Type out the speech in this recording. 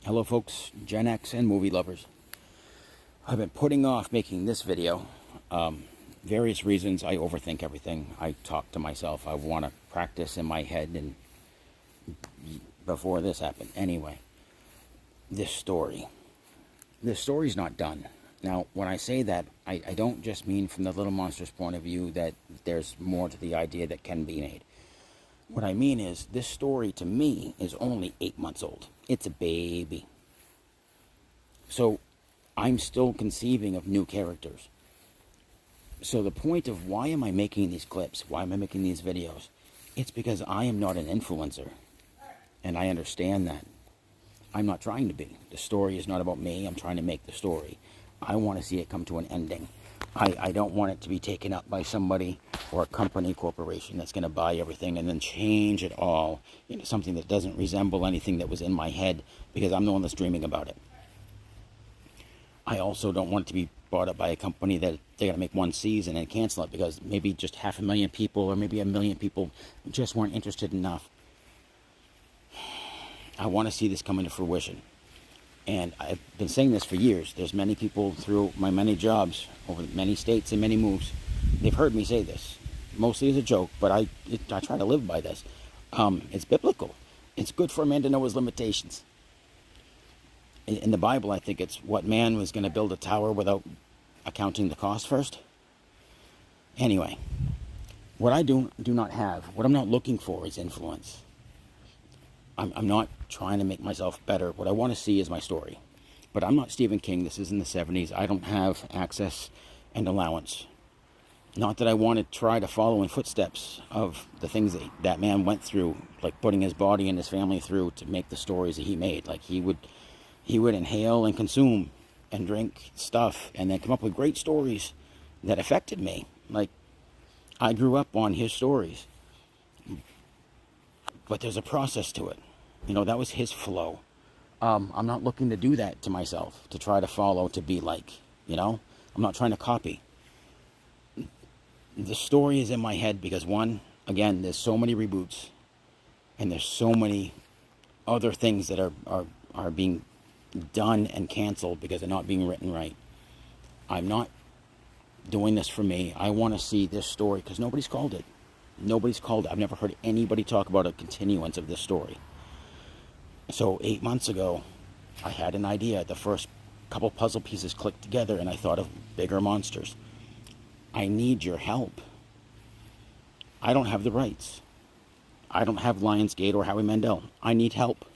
Hello folks, Gen X and movie lovers. I've been putting off making this video. Various reasons. I overthink everything. I talk to myself. I want to practice in my head, and before this happened. Anyway, this story's not done. Now, when I say that, I don't just mean from the Little Monsters point of view that there's more to the idea that can be made. What I mean is, this story to me is only 8 months old. It's a baby. So, I'm still conceiving of new characters. So the point of why am I making these clips, why am I making these videos, it's because I am not an influencer. And I understand that. I'm not trying to be. The story is not about me. I'm trying to make the story. I want to see it come to an ending. I don't want it to be taken up by somebody or a company, corporation that's going to buy everything and then change it all into something that doesn't resemble anything that was in my head because I'm the one that's dreaming about it. I also don't want it to be bought up by a company that they're going to make one season and cancel it because maybe just 500,000 people or maybe 1 million people just weren't interested enough. I want to see this come into fruition. And I've been saying this for years. There's many people through my many jobs over many states and many moves. They've heard me say this, mostly as a joke, but I try to live by this. It's biblical. It's good for a man to know his limitations. In the Bible, I think it's what man was going to build a tower without accounting the cost first. Anyway, what I do not have, what I'm not looking for is influence. I'm not trying to make myself better. What I want to see is my story. But I'm not Stephen King. This is in the 70s. I don't have access and allowance. Not that I want to try to follow in footsteps of the things that man went through, like putting his body and his family through to make the stories that he made. Like he would inhale and consume and drink stuff and then come up with great stories that affected me. Like, I grew up on his stories. But there's a process to it. You know, that was his flow. I'm not looking to do that to myself, to try to follow, to be like, you know? I'm not trying to copy. The story is in my head because, one, again, there's so many reboots. And there's so many other things that are being done and canceled because they're not being written right. I'm not doing this for me. I want to see this story because nobody's called it. Nobody's called it. I've never heard anybody talk about a continuance of this story. So 8 months ago, I had an idea. The first couple puzzle pieces clicked together and I thought of bigger monsters. I need your help. I don't have the rights. I don't have Lionsgate or Howie Mandel. I need help.